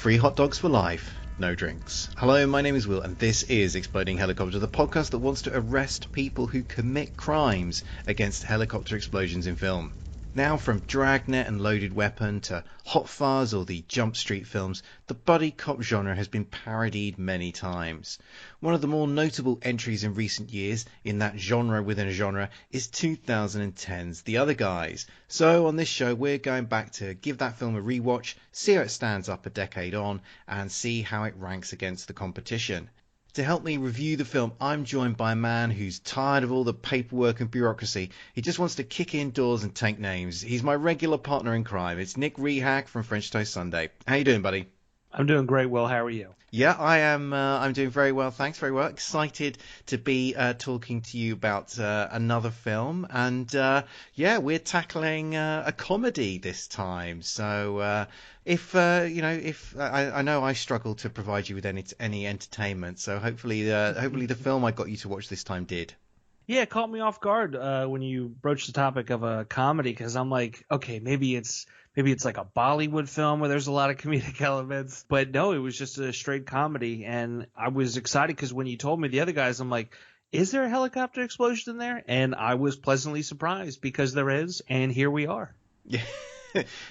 Free hot dogs for life, no drinks. Hello, my name is Will, and this is Exploding Helicopter, the podcast that wants to arrest people who commit crimes against helicopter explosions in film. Now, from Dragnet and Loaded Weapon to Hot Fuzz or the Jump Street films, the buddy cop genre has been parodied many times. One of the more notable entries in recent years in that genre within a genre is 2010's The Other Guys. So on this show we're going back to give that film a rewatch, see how it stands up a decade on, and see how it ranks against the competition. To help me review the film, I'm joined by a man who's tired of all the paperwork and bureaucracy. He just wants to kick indoors and take names. He's my regular partner in crime. It's Nick Rehak from French Toast Sunday. How you doing, buddy? I'm doing great, Will. How are you? Yeah, I am. I'm doing very well, thanks. Very well. Excited to be talking to you about another film, and we're tackling a comedy this time. So if I know I struggle to provide you with any entertainment, so hopefully the film I got you to watch this time did. Yeah, it caught me off guard when you broached the topic of a comedy, because I'm like, okay, maybe it's like a Bollywood film where there's a lot of comedic elements. But no, it was just a straight comedy. And I was excited because when you told me The Other Guys, I'm like, is there a helicopter explosion in there? And I was pleasantly surprised because there is. And here we are. Yeah.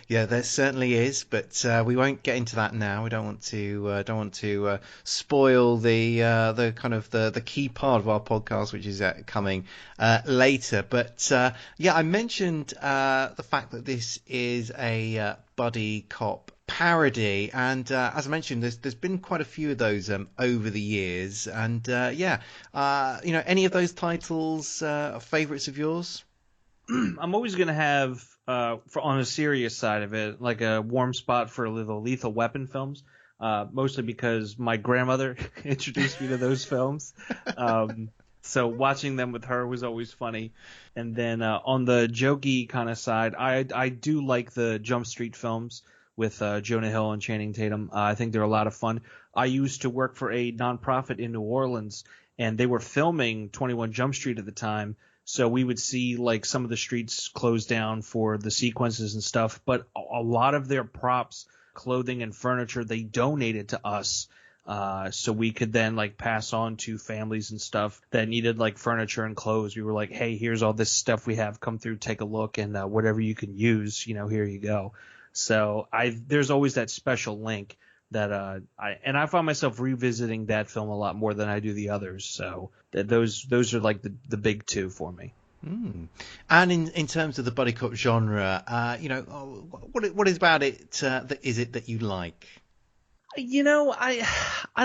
Yeah, there certainly is, but we won't get into that now. We don't want to spoil the kind of the key part of our podcast, which is coming later. But I mentioned the fact that this is a buddy cop parody, and as I mentioned, there's been quite a few of those over the years, and any of those titles favorites of yours? I'm always going to have, on a serious side of it, like a warm spot for the Lethal Weapon films, mostly because my grandmother introduced me to those films. So watching them with her was always funny. And then on the jokey kind of side, I do like the Jump Street films with Jonah Hill and Channing Tatum. I think they're a lot of fun. I used to work for a nonprofit in New Orleans, and they were filming 21 Jump Street at the time. So we would see like some of the streets closed down for the sequences and stuff, but a lot of their props, clothing and furniture, they donated to us. So we could then like pass on to families and stuff that needed like furniture and clothes. We were like, hey, here's all this stuff we have. Come through, take a look, and whatever you can use, here you go. So there's always that special link that I find myself revisiting that film a lot more than I do the others. So those are like the big two for me. Mm. And in terms of the buddy cop genre, what is about it that is it that you like? I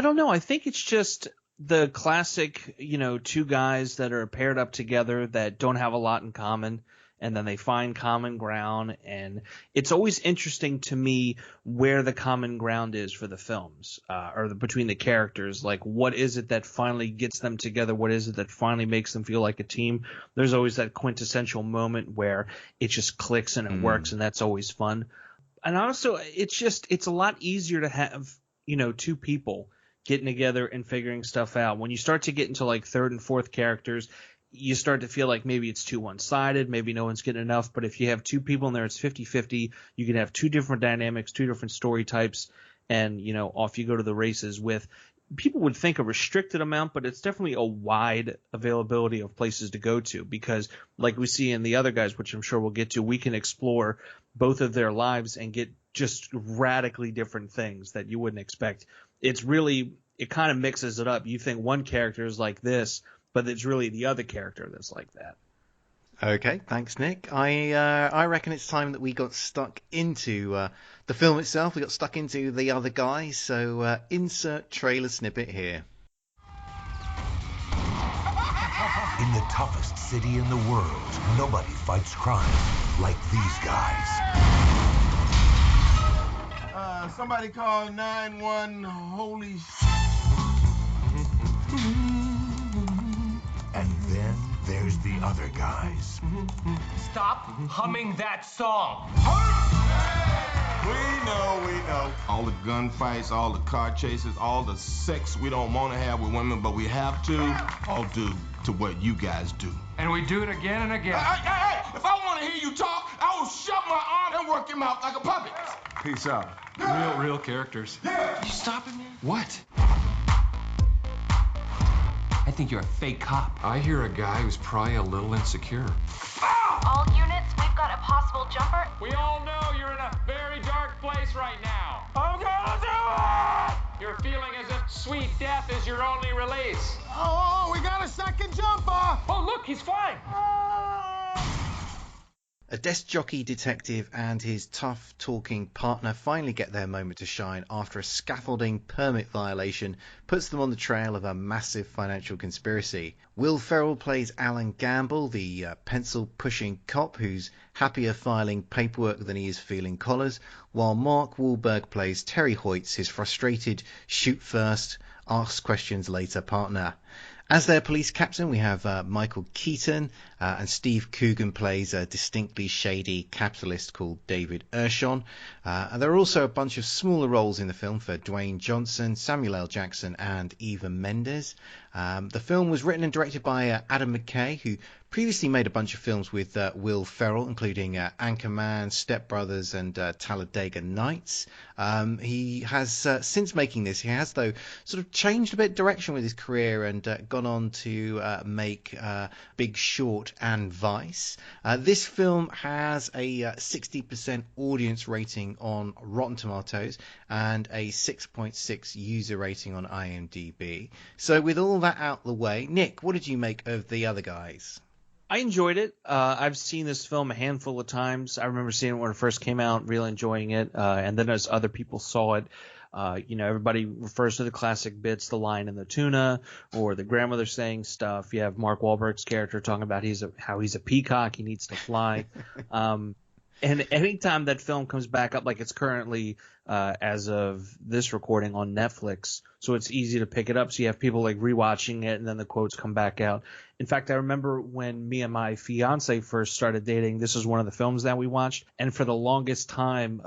don't know. I think it's just the classic, two guys that are paired up together that don't have a lot in common, and then they find common ground. And it's always interesting to me where the common ground is for the films, between the characters. Like, what is it that finally gets them together? What is it that finally makes them feel like a team? There's always that quintessential moment where it just clicks and it works, and that's always fun. And also, it's a lot easier to have, two people getting together and figuring stuff out. When you start to get into like third and fourth characters, you start to feel like maybe it's too one-sided, maybe no one's getting enough. But if you have two people in there, it's 50-50. You can have two different dynamics, two different story types, and, off you go to the races with, people would think, a restricted amount, but it's definitely a wide availability of places to go to, because like we see in The Other Guys, which I'm sure we'll get to, we can explore both of their lives and get just radically different things that you wouldn't expect. It kind of mixes it up. You think one character is like this, but it's really the other character that's like that. Okay, thanks, Nick. I reckon it's time that we got stuck into the film itself. We got stuck into The Other Guys, so insert trailer snippet here. In the toughest city in the world, nobody fights crime like these guys. Somebody call 911, holy And then there's the other guys. Stop humming that song. We know. All the gunfights, all the car chases, all the sex we don't want to have with women, but we have to, all due to what you guys do. And we do it again and again. Hey, if I want to hear you talk, I will shove my arm and work your mouth like a puppet. Peace out. Real characters. You stopping me? What? I think you're a fake cop. I hear a guy who's probably a little insecure. All units, we've got a possible jumper. We all know you're in a very dark place right now. I'm gonna do it! You're feeling as if sweet death is your only release. Oh, we got a second jumper! Oh, look, he's flying. A desk jockey detective and his tough-talking partner finally get their moment to shine after a scaffolding permit violation puts them on the trail of a massive financial conspiracy. Will Ferrell plays Alan Gamble, the pencil-pushing cop who's happier filing paperwork than he is feeling collars, while Mark Wahlberg plays Terry Hoyts, his frustrated shoot-first, ask-questions-later partner. As their police captain, we have Michael Keaton, and Steve Coogan plays a distinctly shady capitalist called David Ershon. And there are also a bunch of smaller roles in the film for Dwayne Johnson, Samuel L. Jackson, and Eva Mendes. The film was written and directed by Adam McKay, who previously made a bunch of films with Will Ferrell, including Anchorman, Step Brothers, and Talladega Nights. He has, since making this, he has, though, sort of changed a bit direction with his career and gone on to make Big Short and Vice. This film has a 60% audience rating on Rotten Tomatoes and a 6.6 user rating on IMDb. So with all that out the way, Nick, what did you make of The Other Guys? I enjoyed it. I've seen this film a handful of times. I remember seeing it when it first came out, really enjoying it. And then as other people saw it, everybody refers to the classic bits, the line in the tuna, or the grandmother saying stuff. You have Mark Wahlberg's character talking about how he's a peacock, he needs to fly. And anytime that film comes back up, like it's currently, as of this recording, on Netflix, so it's easy to pick it up. So you have people like rewatching it, and then the quotes come back out. In fact, I remember when me and my fiance first started dating, this was one of the films that we watched. And for the longest time,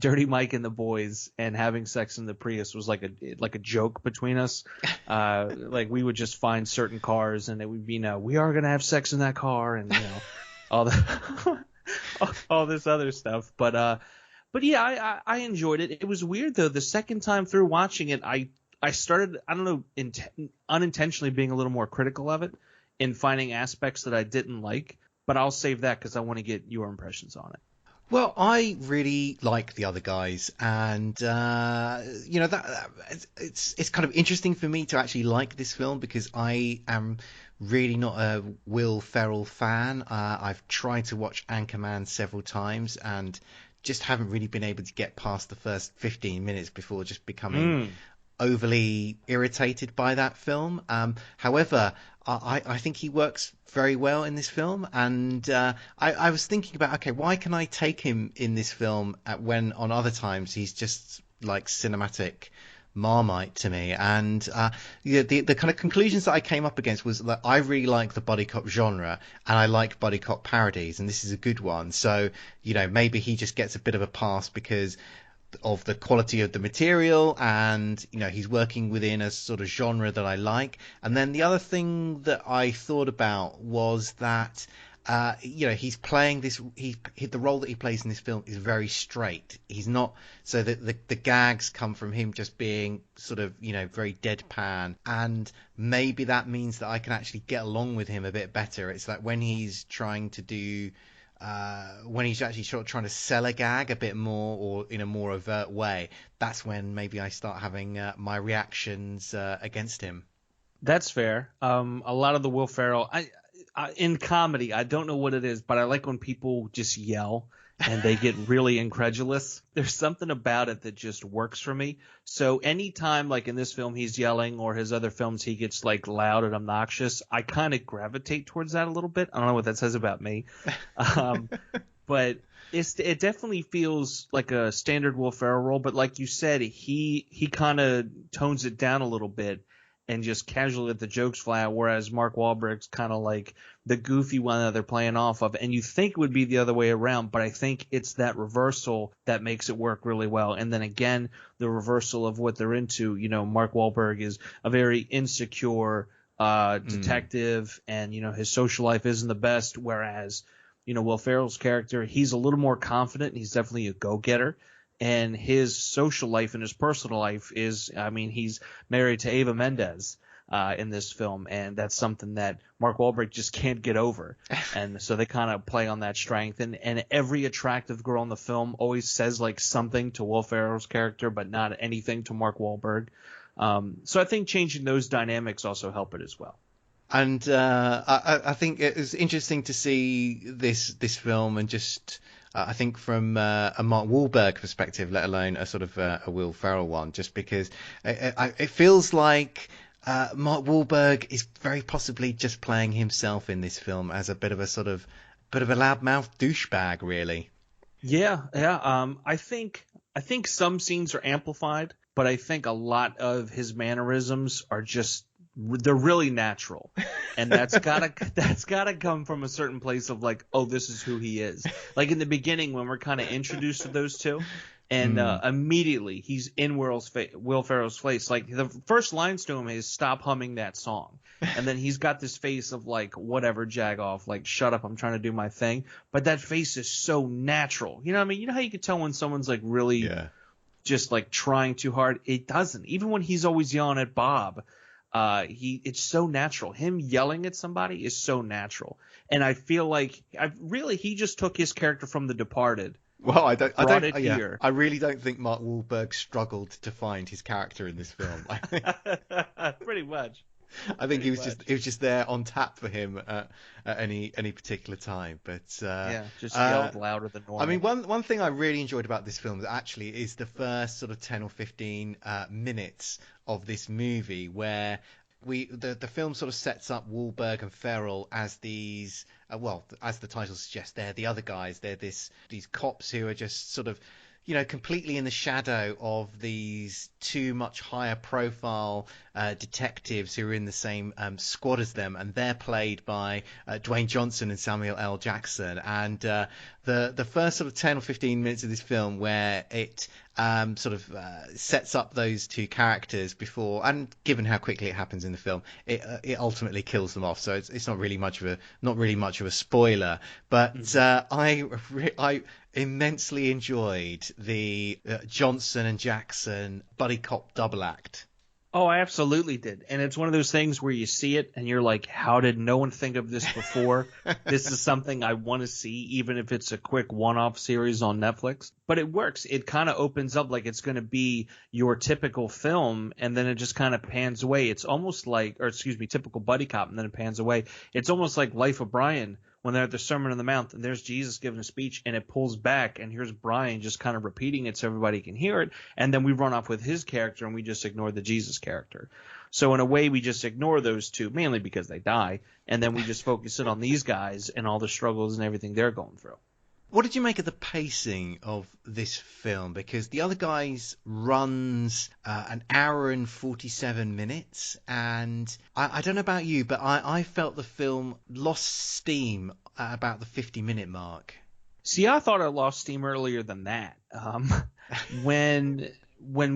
Dirty Mike and the Boys and having sex in the Prius was like a joke between us. Like we would just find certain cars, and it would be, we are going to have sex in that car, and all the all this other stuff. But yeah, I enjoyed it. It was weird though. The second time through watching it, I started, I don't know, unintentionally being a little more critical of it and finding aspects that I didn't like. But I'll save that because I want to get your impressions on it. Well, I really like The Other Guys, and it's kind of interesting for me to actually like this film because I am really not a Will Ferrell fan. I've tried to watch Anchorman several times and just haven't really been able to get past the first 15 minutes before just becoming overly irritated by that film. However, I think he works very well in this film, and I was thinking about, okay, why can I take him in this film when on other times he's just like cinematic Marmite to me? And the kind of conclusions that I came up against was that I really like the buddy cop genre, and I like buddy cop parodies, and this is a good one. So maybe he just gets a bit of a pass because of the quality of the material, and he's working within a sort of genre that I like. And then the other thing that I thought about was that he's playing this, the role that he plays in this film is very straight. He's not, so that the gags come from him just being sort of very deadpan, and maybe that means that I can actually get along with him a bit better. It's like when he's trying to do when he's actually sort of trying to sell a gag a bit more, or in a more overt way, that's when maybe I start having my reactions against him. That's fair. A lot of the Will Ferrell, in comedy, I don't know what it is, but I like when people just yell and they get really incredulous. There's something about it that just works for me. So anytime, like in this film, he's yelling, or his other films, he gets like loud and obnoxious, I kind of gravitate towards that a little bit. I don't know what that says about me. But it definitely feels like a standard Will Ferrell role. But like you said, he kind of tones it down a little bit and just casually let the jokes fly out, whereas Mark Wahlberg's kind of like the goofy one that they're playing off of. And you think it would be the other way around, but I think it's that reversal that makes it work really well. And then again, the reversal of what they're into. Mark Wahlberg is a very insecure detective, and his social life isn't the best, whereas Will Ferrell's character, he's a little more confident, and he's definitely a go-getter. and his social life and his personal life is, I mean, he's married to Ava Mendes in this film, and that's something that Mark Wahlberg just can't get over. And so they kind of play on that strength, and every attractive girl in the film always says like something to Will Ferrell's character, but not anything to Mark Wahlberg. So I think changing those dynamics also help it as well. And I think it was interesting to see this film, and just I think from a Mark Wahlberg perspective, let alone a sort of a Will Ferrell one, just because it feels like Mark Wahlberg is very possibly just playing himself in this film as a bit of a loudmouth douchebag, really. Yeah. I think some scenes are amplified, but I think a lot of his mannerisms are they're really natural, and that's gotta come from a certain place of like, oh, this is who he is. Like in the beginning when we're kind of introduced to those two, and immediately he's in Will Ferrell's face. Like the first lines to him is "Stop humming that song," and then he's got this face of like, whatever, jag off, like shut up, I'm trying to do my thing. But that face is so natural. You know what I mean? You know how you can tell when someone's like really just like trying too hard? It doesn't. Even when he's always yelling at Bob. It's so natural. Him yelling at somebody is so natural, and I feel like he just took his character from The Departed. Well, I really don't think Mark Wahlberg struggled to find his character in this film. Pretty much. I think it was just there on tap for him at any particular time. But just yelled louder than normal. I mean, one thing I really enjoyed about this film actually is the first sort of 10 or 15 minutes of this movie, where the film sort of sets up Wahlberg and Ferrell as these as the title suggests, they're the other guys. They're these cops who are just sort of, completely in the shadow of these two much higher profile detectives who are in the same squad as them, and they're played by Dwayne Johnson and Samuel L. Jackson. And the first sort of 10 or 15 minutes of this film, where it sets up those two characters before, and given how quickly it happens in the film, it ultimately kills them off. So it's not really much of a spoiler. But I immensely enjoyed the Johnson and Jackson buddy cop double act. Oh, I absolutely did. And it's one of those things where you see it and you're like, how did no one think of this before? This is something I want to see, even if it's a quick one-off series on Netflix. But it works. It kind of opens up like it's going to be your typical film, and then it just kind of pans away. It's almost like, typical buddy cop, and then it pans away. It's almost like Life of Brian, when they're at the Sermon on the Mount and there's Jesus giving a speech, and it pulls back, and here's Brian just kind of repeating it so everybody can hear it, and then we run off with his character and we just ignore the Jesus character. So in a way, we just ignore those two, mainly because they die, and then we just focus in on these guys and all the struggles and everything they're going through. What did you make of the pacing of this film? Because The Other Guys runs an hour and 47 minutes, and I don't know about you, but I felt the film lost steam at about the 50-minute mark. See, I thought it lost steam earlier than that. When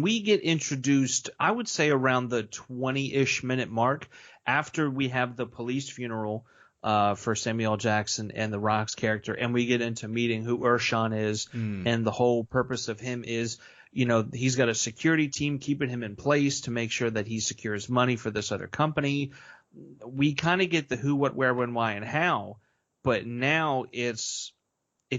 we get introduced, I would say around the 20-ish minute mark, after we have the police funeral for Samuel L. Jackson and The Rock's character, and we get into meeting who Urshan is, and the whole purpose of him is, he's got a security team keeping him in place to make sure that he secures money for this other company. We kind of get the who, what, where, when, why, and how, but now it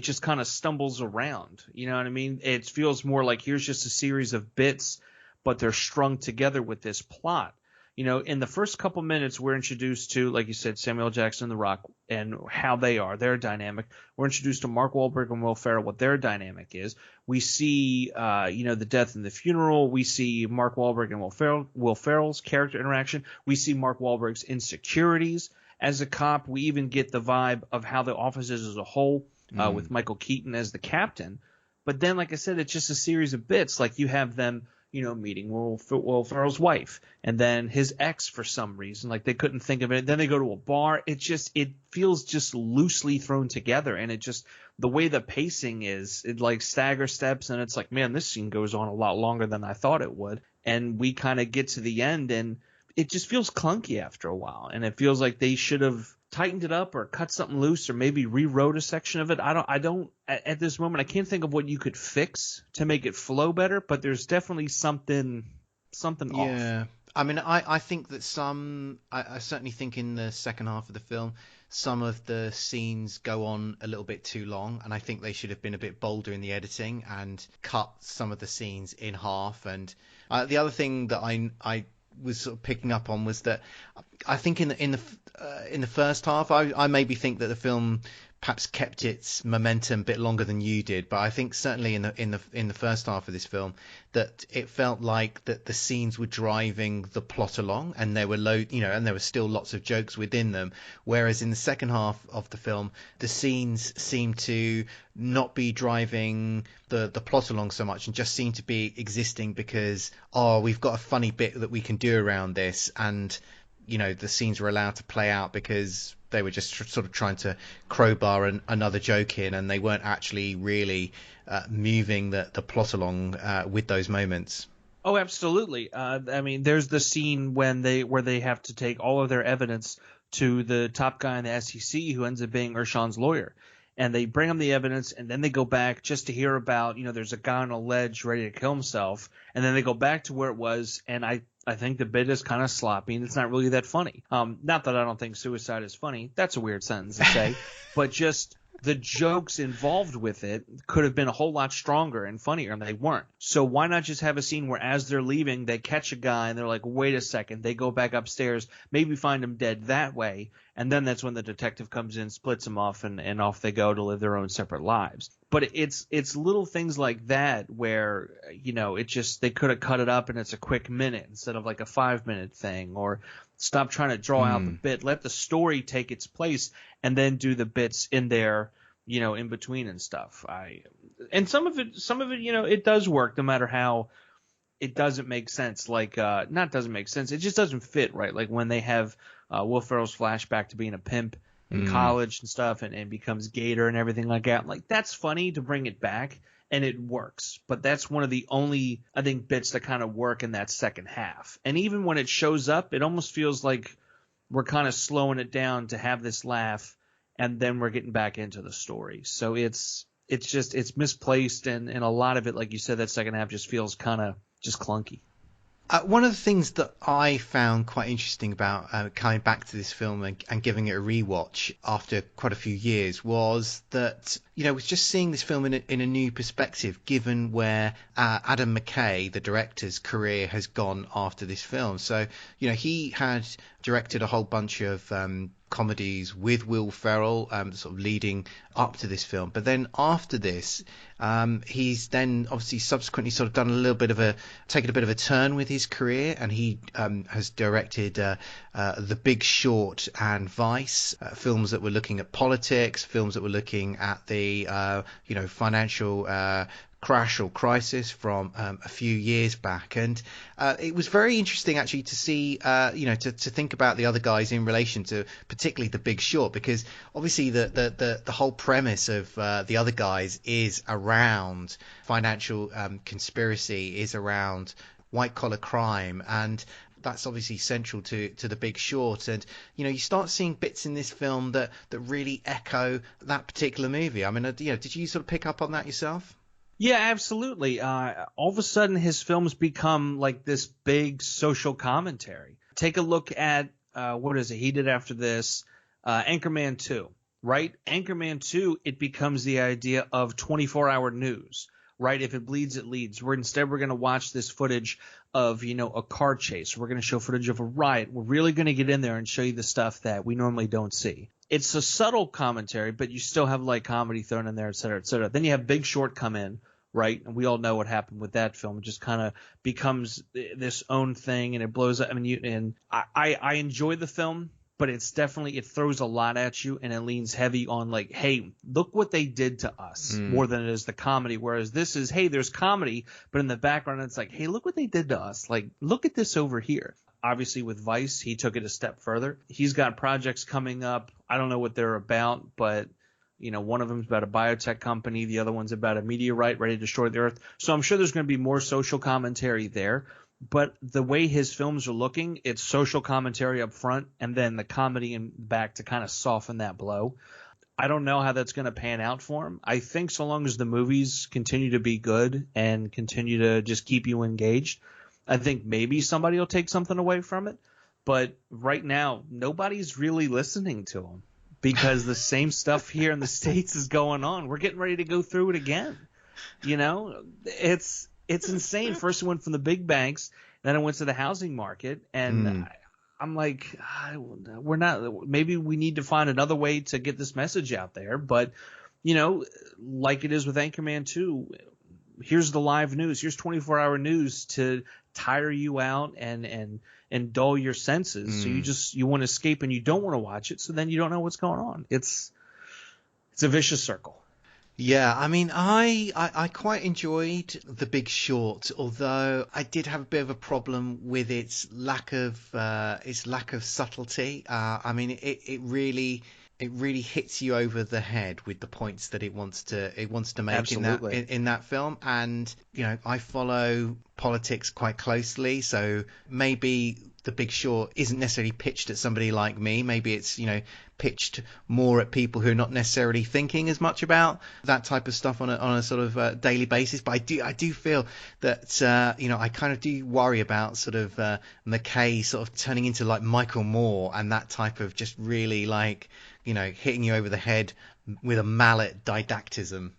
just kind of stumbles around. You know what I mean? It feels more like here's just a series of bits, but they're strung together with this plot. In the first couple minutes, we're introduced to, like you said, Samuel L. Jackson and The Rock and how they are, their dynamic. We're introduced to Mark Wahlberg and Will Ferrell, what their dynamic is. We see, the death and the funeral. We see Mark Wahlberg and Will Ferrell's character interaction. We see Mark Wahlberg's insecurities as a cop. We even get the vibe of how the office is as a whole, with Michael Keaton as the captain. But then, like I said, it's just a series of bits. Like you have them, meeting Will Ferrell's wife, and then his ex for some reason. Like they couldn't think of it. Then they go to a bar. It feels just loosely thrown together, and the way the pacing is, it like stagger steps, and it's like, man, this scene goes on a lot longer than I thought it would. And we kind of get to the end, and it just feels clunky after a while, and it feels like they should have tightened it up or cut something loose or maybe rewrote a section of it. I don't at this moment, I can't think of what you could fix to make it flow better, but there's definitely something off. Yeah. I mean, I think that I certainly think in the second half of the film, some of the scenes go on a little bit too long, and I think they should have been a bit bolder in the editing and cut some of the scenes in half. And the other thing that I was sort of picking up on was that I think in the first half, I maybe think that the film perhaps kept its momentum a bit longer than you did, but I think certainly in the first half of this film that it felt like that the scenes were driving the plot along, and there were and there were still lots of jokes within them. Whereas in the second half of the film, the scenes seemed to not be driving the plot along so much, and just seemed to be existing because we've got a funny bit that we can do around this, and the scenes were allowed to play out because they were just sort of trying to crowbar another joke in, and they weren't actually really moving the plot along with those moments. Oh, absolutely. I mean, there's the scene where they have to take all of their evidence to the top guy in the SEC who ends up being Urshan's lawyer. And they bring him the evidence, and then they go back just to hear about, there's a guy on a ledge ready to kill himself. And then they go back to where it was, and I think the bit is kind of sloppy, and it's not really that funny. Not that I don't think suicide is funny. That's a weird sentence to say. But just the jokes involved with it could have been a whole lot stronger and funnier, and they weren't. So why not just have a scene where as they're leaving, they catch a guy, and they're like, wait a second. They go back upstairs, maybe find him dead that way, and then that's when the detective comes in, splits them off, and off they go to live their own separate lives. But it's little things like that where, it just, they could have cut it up and it's a quick minute instead of like a 5-minute thing, or stop trying to draw out the bit, let the story take its place, and then do the bits in there, in between and stuff. And some of it, it does work no matter how it doesn't make sense. Like, not doesn't make sense. It just doesn't fit right. Like when they have Will Ferrell's flashback to being a pimp in college and stuff, and becomes Gator and everything like that. Like, that's funny to bring it back, and it works. But that's one of the only, I think, bits that kind of work in that second half. And even when it shows up, it almost feels like we're kind of slowing it down to have this laugh, and then we're getting back into the story. So it's misplaced, and a lot of it, like you said, that second half just feels kind of just clunky. One of the things that I found quite interesting about coming back to this film and giving it a rewatch after quite a few years was that, was just seeing this film in a new perspective, given where Adam McKay, the director's career, has gone after this film. So, he had directed a whole bunch of comedies with Will Ferrell, sort of leading up to this film. But then after this, he's then obviously subsequently sort of done taken a bit of a turn with his career, and he has directed The Big Short and Vice, films that were looking at politics, films that were looking at the financial crash or crisis from a few years back. And it was very interesting actually to see, to think about the other guys in relation to particularly The Big Short, because obviously the whole premise of the other guys is around financial conspiracy, is around white collar crime, and that's obviously central to The Big Short. And you start seeing bits in this film that really echo that particular movie. I mean, did you sort of pick up on that yourself? Yeah, absolutely. All of a sudden, his films become like this big social commentary. Take a look at, what is it he did after this? Anchorman 2, right? Anchorman 2, it becomes the idea of 24-hour news, right? If it bleeds, it leads. We're going to watch this footage of, a car chase. We're going to show footage of a riot. We're really going to get in there and show you the stuff that we normally don't see. It's a subtle commentary, but you still have like comedy thrown in there, et cetera, et cetera. Then you have Big Short come in, right? And we all know what happened with that film. It just kind of becomes this own thing, and it blows up. I mean, I enjoy the film, but it throws a lot at you, and it leans heavy on like, hey, look what they did to us, more than it is the comedy. Whereas this is, hey, there's comedy, but in the background it's like, hey, look what they did to us. Like, look at this over here. Obviously with Vice, he took it a step further. He's got projects coming up. I don't know what they're about, but one of them is about a biotech company. The other one's about a meteorite ready to destroy the Earth. So I'm sure there's going to be more social commentary there. but the way his films are looking, it's social commentary up front and then the comedy in back to kind of soften that blow. I don't know how that's going to pan out for him. I think so long as the movies continue to be good and continue to just keep you engaged, I think maybe somebody will take something away from it. But right now, nobody's really listening to him because the same stuff here in the States is going on. We're getting ready to go through it again. You know, it's insane. First it went from the big banks, then it went to the housing market, and I'm like, we're not. Maybe we need to find another way to get this message out there. But you know, like it is with Anchorman 2, here's the live news. Here's 24-hour news to tire you out and dull your senses. So you want to escape and you don't want to watch it. So then you don't know what's going on. It's a vicious circle. Yeah, I mean, I quite enjoyed The Big Short, although I did have a bit of a problem with its lack of subtlety. I mean, it really hits you over the head with the points that it wants to make in that film. And you know, I follow politics quite closely, so maybe The Big Short isn't necessarily pitched at somebody like me. Maybe it's, you know, pitched more at people who are not necessarily thinking as much about that type of stuff on a sort of daily basis. But I do feel that you know, I kind of do worry about sort of McKay sort of turning into like Michael Moore and that type of just really like, you know, hitting you over the head with a mallet didactism.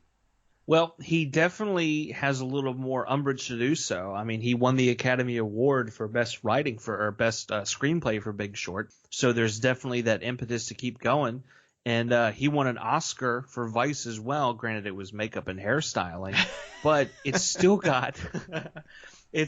Well, he definitely has a little more umbrage to do so. I mean, he won the Academy Award for best writing or best screenplay for Big Short. So there's definitely that impetus to keep going. And he won an Oscar for Vice as well. Granted, it was makeup and hairstyling, but it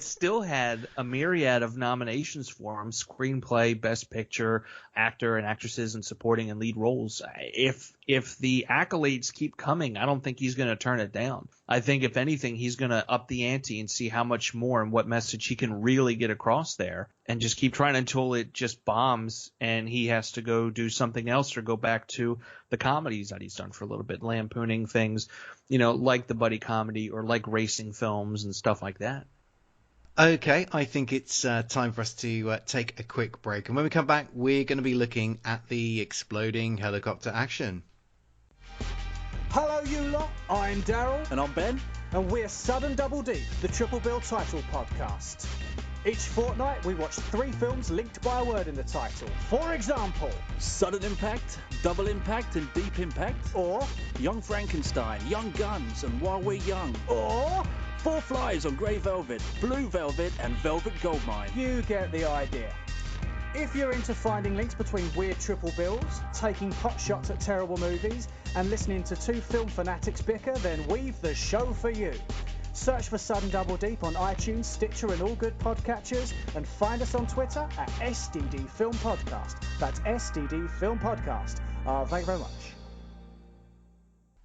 still had a myriad of nominations for him: screenplay, best picture, actor and actresses in supporting and lead roles. If the accolades keep coming, I don't think he's going to turn it down. I think if anything, he's going to up the ante and see how much more and what message he can really get across there, and just keep trying until it just bombs and he has to go do something else or go back to the comedies that he's done for a little bit, lampooning things, you know, like the buddy comedy or like racing films and stuff like that. Okay, I think it's time for us to take a quick break. And when we come back, we're going to be looking at the exploding helicopter action. Hello, you lot. I'm Daryl. And I'm Ben. And we're Sudden Double Deep, the Triple Bill title podcast. Each fortnight, we watch 3 films linked by a word in the title. For example, Sudden Impact, Double Impact, and Deep Impact. Or Young Frankenstein, Young Guns, and While We're Young. Or 4 Flies on Grey Velvet, Blue Velvet, and Velvet Goldmine. You get the idea. If you're into finding links between weird triple bills, taking pot shots at terrible movies, and listening to 2 film fanatics bicker, then we've the show for you. Search for Sudden Double Deep on iTunes, Stitcher, and all good podcatchers, and find us on Twitter at SDD Film Podcast. That's SDD Film Podcast. Thank you very much.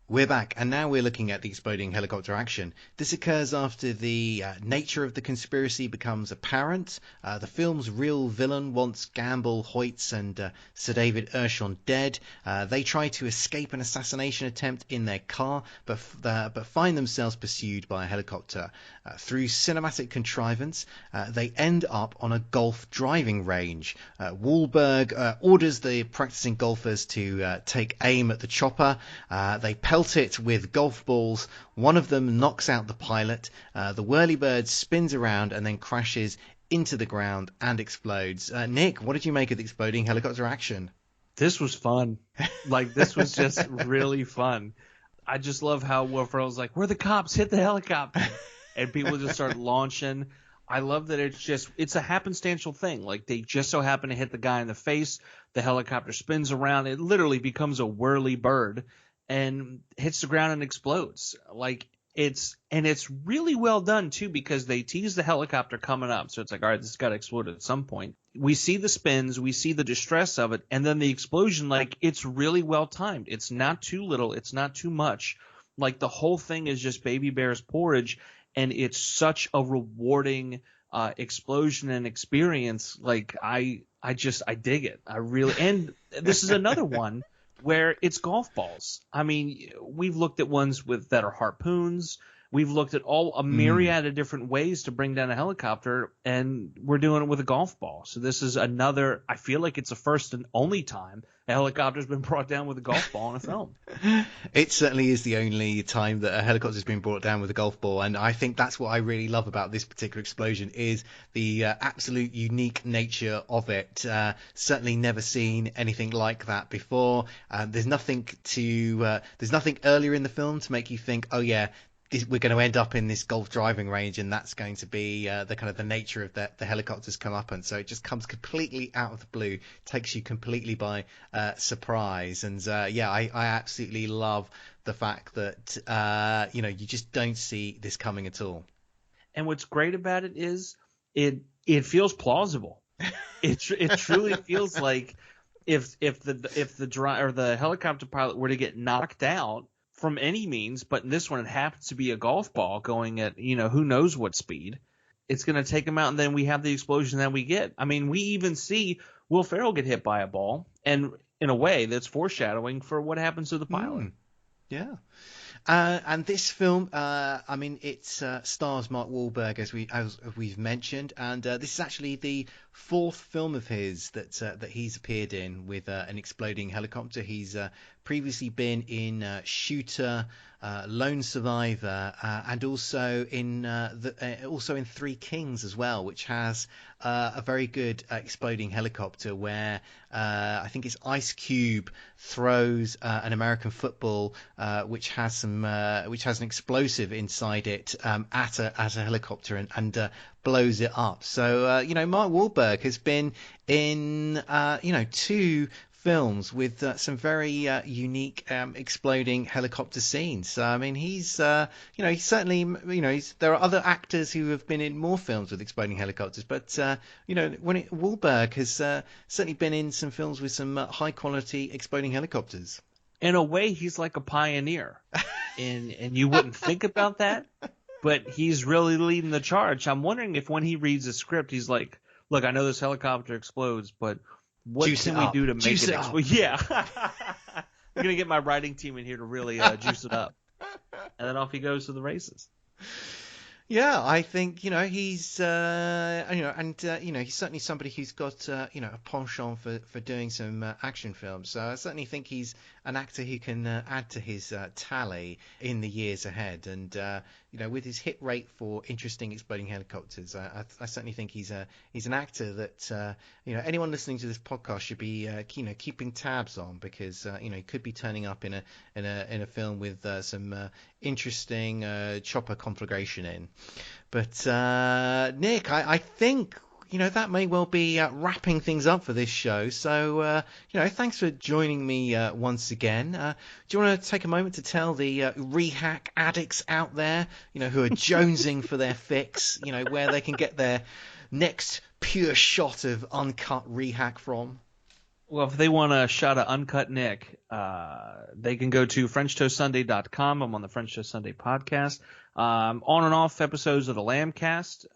We're back, and now we're looking at the exploding helicopter action. This occurs after the nature of the conspiracy becomes apparent. The film's real villain wants Gamble, Hoyts, and Sir David Ershon dead. They try to escape an assassination attempt in their car, but find themselves pursued by a helicopter. Through cinematic contrivance, they end up on a golf driving range. Wahlberg orders the practicing golfers to take aim at the chopper. They pelt it with golf balls. One of them knocks out the pilot. The whirlybird spins around and then crashes into the ground and explodes. Nick, what did you make of the exploding helicopter action? This was fun. Like, this was just really fun. I just love how Will Ferrell's like, "We're the cops, hit the helicopter." And people just start launching. I love that it's a happenstantial thing. Like, they just so happen to hit the guy in the face. The helicopter spins around. It literally becomes a whirly bird and hits the ground and explodes. Like, it's really well done too, because they tease the helicopter coming up. So it's like, all right, this has got to explode at some point. We see the spins, we see the distress of it, and then the explosion. Like, it's really well timed. It's not too little, it's not too much. Like, the whole thing is just baby bear's porridge, and it's such a rewarding explosion and experience. Like, I dig it. I really, and this is another one where it's golf balls. I mean, we've looked at ones that are harpoons. We've looked at a myriad of different ways to bring down a helicopter, and we're doing it with a golf ball. So this is another, I feel like it's the first and only time a helicopter's been brought down with a golf ball in a film. It certainly is the only time that a helicopter's been brought down with a golf ball, and I think that's what I really love about this particular explosion is the absolute unique nature of it. Certainly never seen anything like that before. There's nothing earlier in the film to make you think, oh yeah, we're going to end up in this golf driving range, and that's going to be the kind of the nature of the helicopters come up, and so it just comes completely out of the blue, takes you completely by surprise, and I absolutely love the fact that you just don't see this coming at all. And what's great about it is it feels plausible. It truly feels like if the helicopter pilot were to get knocked out from any means, but in this one it happens to be a golf ball going at who knows what speed, it's going to take him out, and then we have the explosion that we get. I mean, we even see Will Ferrell get hit by a ball, and in a way that's foreshadowing for what happens to the pilot. Yeah. And this film, it stars Mark Wahlberg, as we've mentioned, and this is actually the fourth film of his that he's appeared in with an exploding helicopter. He's previously been in Shooter, Lone Survivor, and also in Three Kings as well, which has a very good exploding helicopter where I think it's Ice Cube throws an American football which has an explosive inside it at a helicopter and blows it up. So Mark Wahlberg has been in two films with some very unique exploding helicopter scenes. So I mean, he's certainly there are other actors who have been in more films with exploding helicopters, but Wahlberg has certainly been in some films with some high quality exploding helicopters. In a way, he's like a pioneer, and you wouldn't think about that, but he's really leading the charge. I'm wondering if when he reads the script, he's like, "Look, I know this helicopter explodes, but what can we do to make it explode?" Yeah, I'm gonna get my writing team in here to really juice it up, and then off he goes to the races. Yeah, I think he's he's certainly somebody who's got a penchant for doing some action films. So I certainly think he's an actor who can add to his tally in the years ahead. And with his hit rate for interesting exploding helicopters, I certainly think he's an actor that anyone listening to this podcast should be keeping tabs on, because he could be turning up in a film with some interesting chopper conflagration in. But Nick, I think that may well be wrapping things up for this show. So thanks for joining me once again. Do you want to take a moment to tell the Rehak addicts out there, who are jonesing for their fix, where they can get their next pure shot of uncut Rehak from? Well, if they want a shot of uncut Nick, they can go to FrenchToastSunday.com. I'm on the French Toast Sunday podcast. On and off episodes of the Lambcast.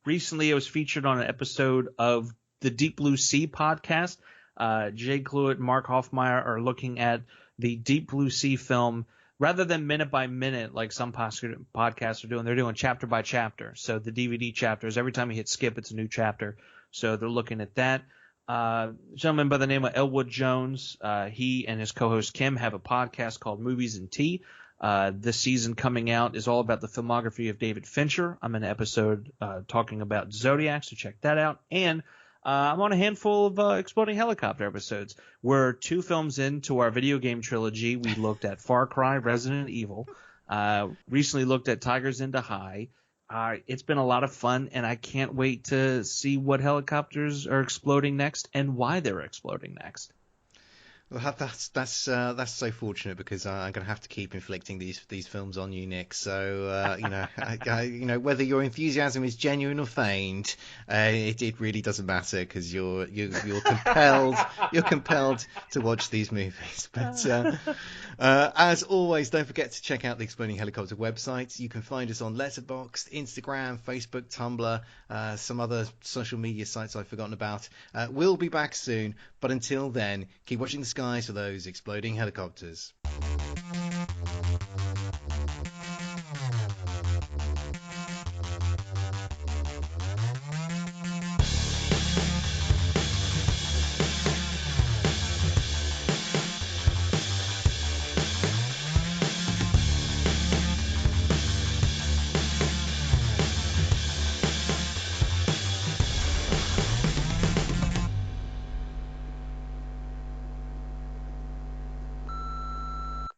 Recently, I was featured on an episode of the Deep Blue Sea podcast. Jay Cluett and Mark Hoffmeyer are looking at the Deep Blue Sea film rather than minute by minute like some podcasts are doing. They're doing chapter by chapter. So the DVD chapters, every time you hit skip, it's a new chapter. So they're looking at that. A gentleman by the name of Elwood Jones, he and his co-host Kim have a podcast called Movies and Tea. This season coming out is all about the filmography of David Fincher. I'm in an episode talking about Zodiac, so check that out. And I'm on a handful of exploding helicopter episodes. We're 2 films into our video game trilogy. We looked at Far Cry, Resident Evil. Recently looked at Tigers into High. It's been a lot of fun, and I can't wait to see what helicopters are exploding next and why they're exploding next. Well, that's so fortunate, because I'm going to have to keep inflicting these films on you, Nick. So whether your enthusiasm is genuine or feigned, it really doesn't matter, because you're compelled to watch these movies. But as always, don't forget to check out the Exploding Helicopter website. You can find us on Letterboxd, Instagram, Facebook, Tumblr, some other social media sites I've forgotten about. We'll be back soon, but until then, keep watching the skies for those exploding helicopters.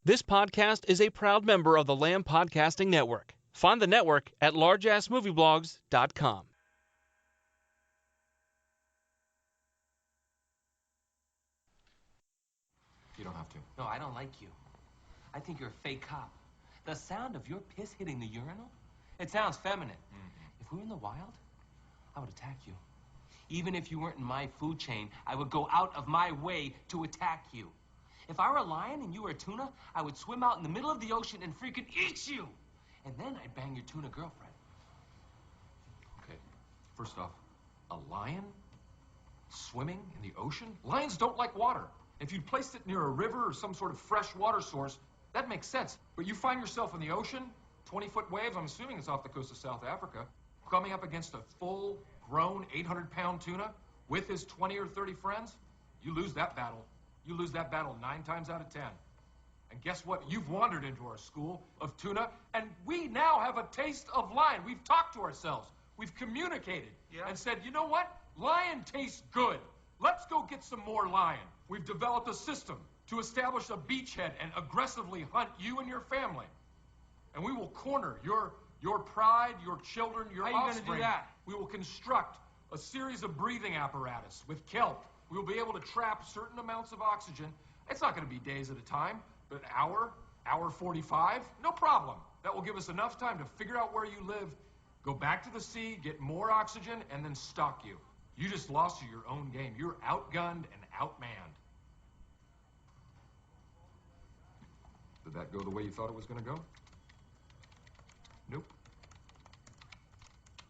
This podcast is a proud member of the Lamb Podcasting Network. Find the network at largeassmovieblogs.com. You don't have to. No, I don't like you. I think you're a fake cop. The sound of your piss hitting the urinal, it sounds feminine. If we were in the wild, I would attack you. Even if you weren't in my food chain, I would go out of my way to attack you. If I were a lion and you were a tuna, I would swim out in the middle of the ocean and freaking eat you. And then I'd bang your tuna girlfriend. Okay, first off, a lion swimming in the ocean? Lions don't like water. If you'd placed it near a river or some sort of fresh water source, that makes sense. But you find yourself in the ocean, 20-foot waves, I'm assuming it's off the coast of South Africa, coming up against a full-grown 800-pound tuna with his 20 or 30 friends, you lose that battle. You lose that battle 9 times out of 10. And guess what? You've wandered into our school of tuna, and we now have a taste of lion. We've talked to ourselves. We've communicated and said, you know what? Lion tastes good. Let's go get some more lion. We've developed a system to establish a beachhead and aggressively hunt you and your family. And we will corner your pride, your children, your offspring. How are you going to do that? We will construct a series of breathing apparatus with kelp. We will be able to trap certain amounts of oxygen. It's not going to be days at a time, but an hour 45, no problem. That will give us enough time to figure out where you live, go back to the sea, get more oxygen, and then stalk you. You just lost to your own game. You're outgunned and outmanned. Did that go the way you thought it was going to go?